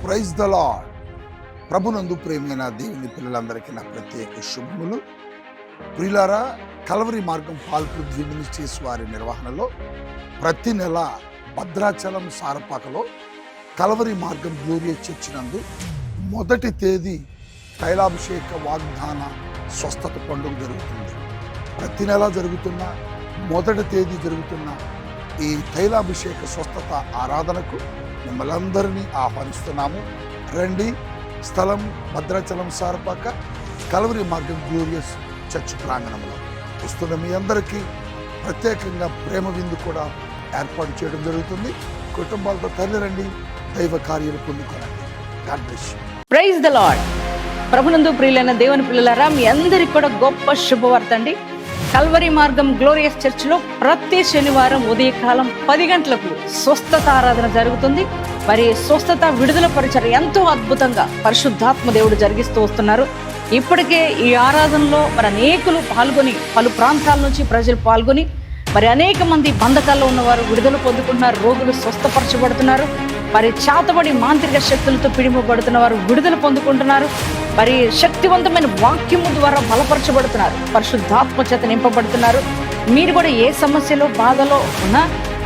Praise the Lord. ప్రభునందు ప్రేమైన దేవుని పిల్లలందరికీ నా ప్రత్యేక శుభములు. ప్రియులారా, కల్వరి మార్గం పాల్పృథ్వీ మినిస్ట్రీస్ వారి నిర్వహణలో ప్రతి నెల భద్రాచలం సారపాకలో కల్వరి మార్గం గ్లోరియస్ చర్చ్ నందు మొదటి తేదీ తైలాభిషేక వాగ్దాన స్వస్థత పండుగ జరుగుతుంది. ప్రతి నెల జరుగుతున్న మొదటి తేదీ జరుగుతున్న ఈ తైలాభిషేక స్వస్థత ఆరాధనకు మిమ్మల్ని అందరినీ ఆహ్వానిస్తున్నాము. రండి. స్థలం భద్రాచలం సారపాక కల్వరి మార్గం గ్లోరియస్ చర్చ్ ప్రాంగణంలో. వస్తున్న మీ అందరికీ ప్రత్యేకంగా ప్రేమ విందు కూడా ఏర్పాటు చేయడం జరుగుతుంది. కుటుంబాలతో తల్లి రండి, దైవ కార్యాలు పొందుకోనండి. God bless you. Praise the Lord. ప్రభునందు ప్రియులైన దేవుని పిల్లలారా, మీ అందరికి కూడా గొప్ప శుభవార్త అండి. కల్వరి మార్గం గ్లోరియస్ చర్చ్లో ప్రతి శనివారం ఉదయకాలం 10 గంటలకు స్వస్థత ఆరాధన జరుగుతుంది. మరి స్వస్థత విడుదల పరిచయం ఎంతో అద్భుతంగా పరిశుద్ధాత్మ దేవుడు జరిగిస్తూ వస్తున్నారు. ఇప్పటికే ఈ ఆరాధనలో మరి అనేకులు పాల్గొని, పలు ప్రాంతాల నుంచి ప్రజలు పాల్గొని మరి అనేక మంది బంధకాల్లో ఉన్నవారు విడుదల పొందుకుంటున్నారు. రోగులు స్వస్థపరచబడుతున్నారు. మరి చేతబడి మాంత్రిక శక్తులతో పిడిమబడుతున్న వారు విడుదల పొందుకుంటున్నారు. మరి శక్తివంతమైన వాక్యము ద్వారా బలపరచబడుతున్నారు. పరిశుద్ధాత్మ చేత నింపబడుతున్నారు. మీరు కూడా ఏ సమస్యలో, బాధలో ఉన్నా,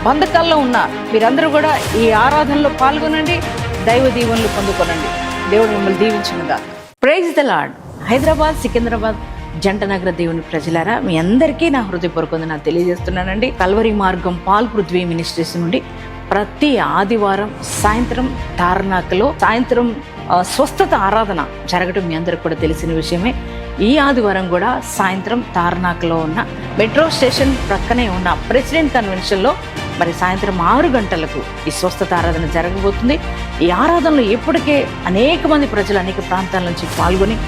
బంధకాల్లో ఉన్నా మీరందరూ కూడా ఈ ఆరాధనలో పాల్గొనండి. దైవ దీవెనలు పొందుకోనండి. దేవుడు మిమ్మల్ని దీవించునుగా. Praise the Lord. Hyderabad, Secunderabad జంట నగర దేవుని ప్రజలారా, మీ అందరికీ నా హృదయపూర్వకంగా నాకు తెలియజేస్తున్నానండి. కల్వరి మార్గం పాల్పృథ్వీ మినిస్ట్రీస్ నుండి ప్రతి ఆదివారం సాయంత్రం తార్నాకలో సాయంత్రం స్వస్థత ఆరాధన జరగడం మీ అందరికి కూడా తెలిసిన విషయమే. ఈ ఆదివారం కూడా సాయంత్రం తార్నాకలో ఉన్న మెట్రో స్టేషన్ ప్రక్కనే ఉన్న ప్రెసిడెంట్ కన్వెన్షన్లో మరి సాయంత్రం 6 గంటలకు ఈ స్వస్థత ఆరాధన జరగబోతుంది. ఈ ఆరాధనలో ఇప్పటికే అనేక మంది ప్రజలు అనేక ప్రాంతాల నుంచి పాల్గొని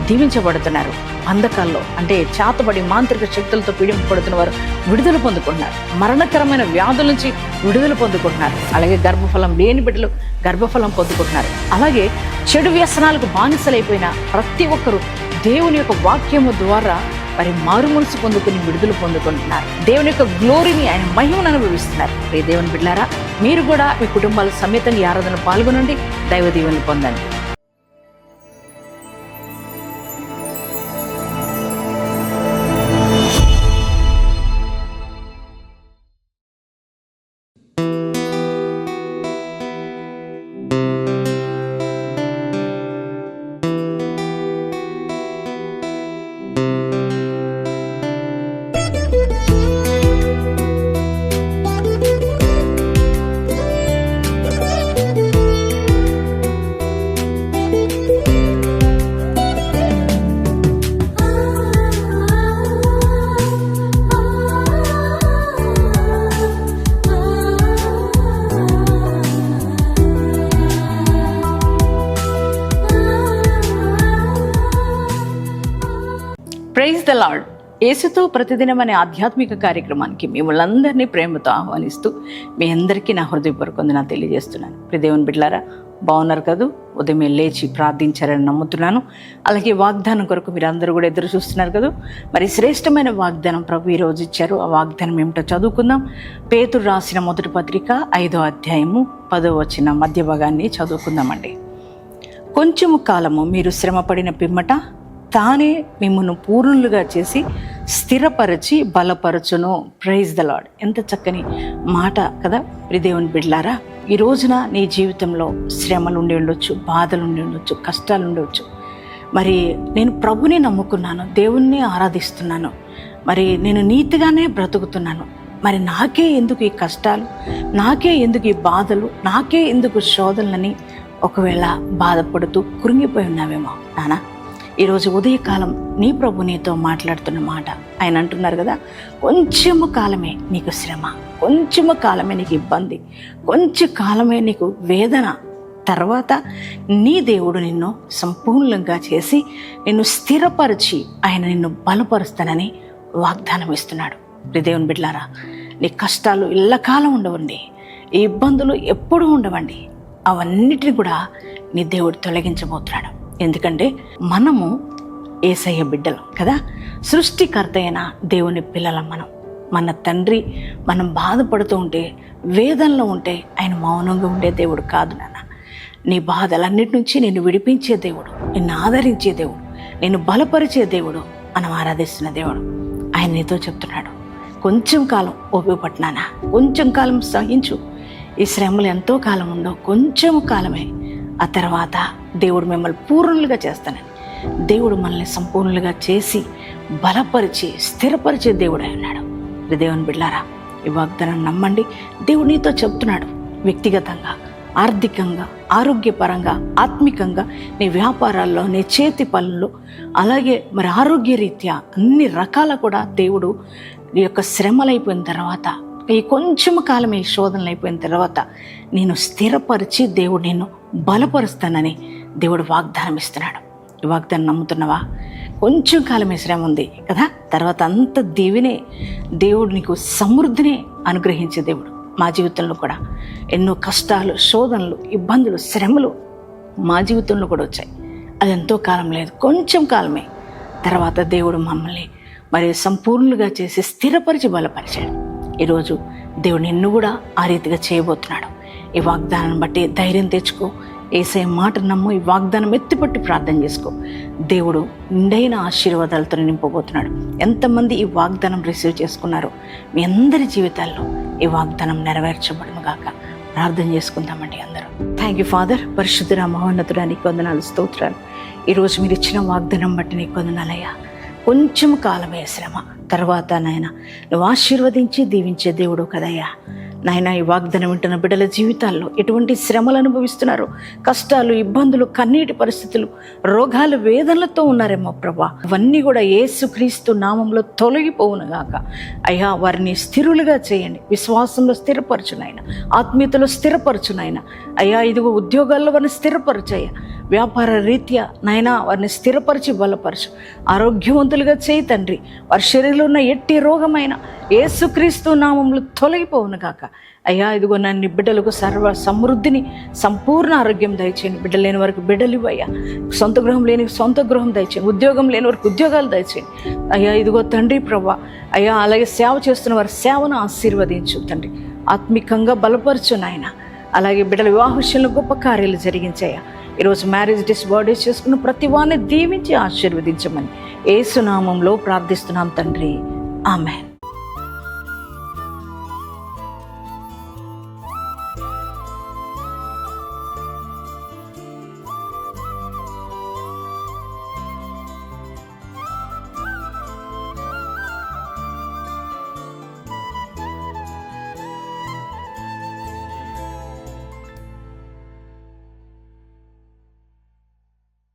దీవించబడుతున్నారు. బంధకాల్లో అంటే చేతబడి మాంత్రిక శక్తులతో పీడింపబడుతున్న వారు విడుదల పొందుకుంటున్నారు. మరణకరమైన వ్యాధుల నుంచి విడుదల పొందుకుంటున్నారు. అలాగే గర్భఫలం లేని బిడ్డలు గర్భఫలం పొందుకుంటున్నారు. అలాగే చెడు వ్యసనాలకు బానిసలైపోయిన ప్రతి ఒక్కరూ దేవుని యొక్క వాక్యము ద్వారా మరి మారుమనసు పొందుకుని విడుదల పొందుకుంటున్నారు. దేవుని యొక్క గ్లోరీని, ఆయన మహిమను అనుభవిస్తున్నారు. ఈ దేవుని బిడ్డలారా, మీరు కూడా మీ కుటుంబాల సమేతంగా ఈ ఆరాధనలో పాల్గొనండి. దైవ దీవెనలు పొందండి. Praise the Lord. యేసుతో ప్రతిదినం అనే ఆధ్యాత్మిక కార్యక్రమానికి మిమ్మల్ని అందరినీ ప్రేమతో ఆహ్వానిస్తూ మీ అందరికీ నా హృదయపూర్వకంగా తెలియజేస్తున్నాను. ప్రియ దేవుని బిడ్డలారా, బాగున్నారు కదా? ఉదయం లేచి ప్రార్థించారని నమ్ముతున్నాను. అలాగే వాగ్దానం కొరకు మీరు అందరూ కూడా ఎదురు చూస్తున్నారు కదా. మరి శ్రేష్టమైన వాగ్దానం ప్రభు ఈరోజు ఇచ్చారు. ఆ వాగ్దానం ఏమిటో చదువుకుందాం. పేతురు రాసిన మొదటి పత్రిక 5వ అధ్యాయము 10వ వచనం మధ్య భాగాన్ని చదువుకుందామండి. కొంచెము కాలము మీరు శ్రమపడిన పిమ్మట తానే మిమ్మల్ని పూర్ణులుగా చేసి స్థిరపరచి బలపరచును. Praise the Lord. ఎంత చక్కని మాట కదా ప్రియ దేవుని బిడ్డలారా. ఈ రోజున నీ జీవితంలో శ్రమలు ఉండి ఉండొచ్చు, బాధలు ఉండి ఉండొచ్చు, కష్టాలు ఉండవచ్చు. మరి నేను ప్రభుని నమ్ముకున్నాను, దేవుణ్ణి ఆరాధిస్తున్నాను, మరి నేను నీతిగానే బ్రతుకుతున్నాను, మరి నాకే ఎందుకు ఈ కష్టాలు, నాకే ఎందుకు ఈ బాధలు, నాకే ఎందుకు శోధనలని ఒకవేళ బాధపడుతూ కృంగిపోయి ఉన్నావేమో నానా. ఈరోజు ఉదయకాలం నీ ప్రభు నీతో మాట్లాడుతున్న మాట. ఆయన అంటున్నారు కదా, కొంచెము కాలమే నీకు శ్రమ, కొంచెము కాలమే నీకు ఇబ్బంది, కొంచెం కాలమే నీకు వేదన, తర్వాత నీ దేవుడు నిన్ను సంపూర్ణంగా చేసి నిన్ను స్థిరపరిచి ఆయన నిన్ను బలపరుస్తానని వాగ్దానం ఇస్తున్నాడు. దేవుని బిడ్డలారా, నీ కష్టాలు ఎల్లకాలం ఉండవండి, ఈ ఇబ్బందులు ఎప్పుడూ ఉండవండి. అవన్నిటిని కూడా నీ దేవుడు తొలగించబోతున్నాడు. ఎందుకంటే మనము యేసయ్య బిడ్డలం కదా, సృష్టికర్త అయిన దేవుని పిల్లలం మనం. మన తండ్రి మనం బాధపడుతూ ఉంటే, వేదనలో ఉంటే ఆయన మౌనంగా ఉండే దేవుడు కాదు నాన్న. నీ బాధలన్నిటి నుంచి నిన్ను విడిపించే దేవుడు, నిన్ను ఆదరించే దేవుడు, నిన్ను బలపరిచే దేవుడు మనం ఆరాధిస్తున్న దేవుడు. ఆయన నీతో చెప్తున్నాడు, కొంచెం కాలం ఓపిక పట్టినానా, కొంచెం కాలం సహించు. ఈ శ్రమలు ఎంతో కాలం ఉండవు, కొంచెం కాలమే. ఆ తర్వాత దేవుడు మిమ్మల్ని పూర్ణులుగా చేస్తానని, దేవుడు మనల్ని సంపూర్ణులుగా చేసి బలపరిచి స్థిరపరిచే దేవుడు అయి ఉన్నాడు. దేవుని బిడ్డలారా, ఈ వాగ్దానం నమ్మండి. దేవుడు నీతో చెప్తున్నాడు, వ్యక్తిగతంగా, ఆర్థికంగా, ఆరోగ్యపరంగా, ఆత్మికంగా, నీ వ్యాపారాల్లో, నీ చేతి పనుల్లో, అలాగే మరి ఆరోగ్యరీత్యా అన్ని రకాల కూడా దేవుడు నీ యొక్క శ్రమలు అయిపోయిన తర్వాత, ఈ కొంచెం కాలం ఈ శోధనలు అయిపోయిన తర్వాత నేను స్థిరపరిచి దేవుడు నిన్ను బలపరుస్తానని దేవుడు వాగ్దానం ఇస్తున్నాడు. ఈ వాగ్దానం నమ్ముతున్నావా? కొంచెం కాలమే శ్రమ ఉంది కదా, తర్వాత అంత దీవినే దేవుడు నీకు సమృద్ధిని అనుగ్రహించే దేవుడు. మా జీవితంలో కూడా ఎన్నో కష్టాలు, శోధనలు, ఇబ్బందులు, శ్రమలు మా జీవితంలో కూడా వచ్చాయి. అది ఎంతో కాలం లేదు, కొంచెం కాలమే. తర్వాత దేవుడు మమ్మల్ని మరి సంపూర్ణులుగా చేసి స్థిరపరిచి బలపరిచాడు. ఈరోజు దేవుడు నిన్ను కూడా ఆ రీతిగా చేయబోతున్నాడు. ఈ వాగ్దానం బట్టి ధైర్యం తెచ్చుకో, యేసయ్య మాట నమ్ము, ఈ వాగ్దానం ఎత్తిపట్టి ప్రార్థన చేసుకో. దేవుడు నిండైన ఆశీర్వాదాలతో నింపబోతున్నాడు. ఎంతమంది ఈ వాగ్దానం రిసీవ్ చేసుకున్నారో మీ అందరి జీవితాల్లో ఈ వాగ్దానం నెరవేర్చబడును గాక. ప్రార్థన చేసుకుందామండి అందరూ. Thank you father. పరిశుద్ధుడా, మహోన్నతుడా, నీకు వందనాలు, స్తోత్రాలు. ఈరోజు మీరు ఇచ్చిన వాగ్దానం బట్టి నీకు వందనాలయ్యా. కొంచెం కాలమే శ్రమ, తర్వాత నాయన నువ్వు ఆశీర్వదించి దీవించే దేవుడు కదయ్యా. నాయన, ఈ వాగ్దానం వింటున్న బిడ్డల జీవితాల్లో ఎటువంటి శ్రమలు అనుభవిస్తున్నారో, కష్టాలు, ఇబ్బందులు, కన్నీటి పరిస్థితులు, రోగాలు, వేదనలతో ఉన్నారేమో ప్రభా, అవన్నీ కూడా యేసుక్రీస్తు నామంలో తొలగిపోవునుగాక. అయ్యా, వారిని స్థిరులుగా చేయండి, విశ్వాసంలో స్థిరపరచునైనా, ఆత్మీయతలో స్థిరపరచునైనా. అయ్యా, ఇదిగో ఉద్యోగాల్లో వారిని స్థిరపరచయ్యా, వ్యాపార రీత్యా నాయనా వారిని స్థిరపరిచి బలపరచు, ఆరోగ్యవంతులుగా చేయి తండ్రి. వారి శరీరంలో ఉన్న ఎట్టి రోగమైన యేసుక్రీస్తు నామంలో తొలగిపోవునుగాక. అయ్యా, ఇదిగో నన్ను బిడ్డలకు సర్వ సమృద్ధిని, సంపూర్ణ ఆరోగ్యం దయచేయండి. బిడ్డలు లేని వారికి బిడ్డలు ఇవ్వయ్యా, సొంత గృహం లేని సొంత గృహం దయచేయండి, ఉద్యోగం లేని వారికి ఉద్యోగాలు దయచేయండి. అయ్యా, ఇదిగో తండ్రి ప్రభా, అయ్యా అలాగే సేవ చేస్తున్న వారి సేవను ఆశీర్వదించు తండ్రి, ఆత్మికంగా బలపరచు నాయన. అలాగే బిడ్డల వివాహ విషయంలో గొప్ప కార్యాలు జరిగించాయా. ఈరోజు మ్యారేజ్ డేస్, బర్త్డేస్ చేసుకున్న ప్రతి వారిని దీవించి ఆశీర్వదించమని యేసు నామంలో ప్రార్థిస్తున్నాం తండ్రి. ఆమేన్.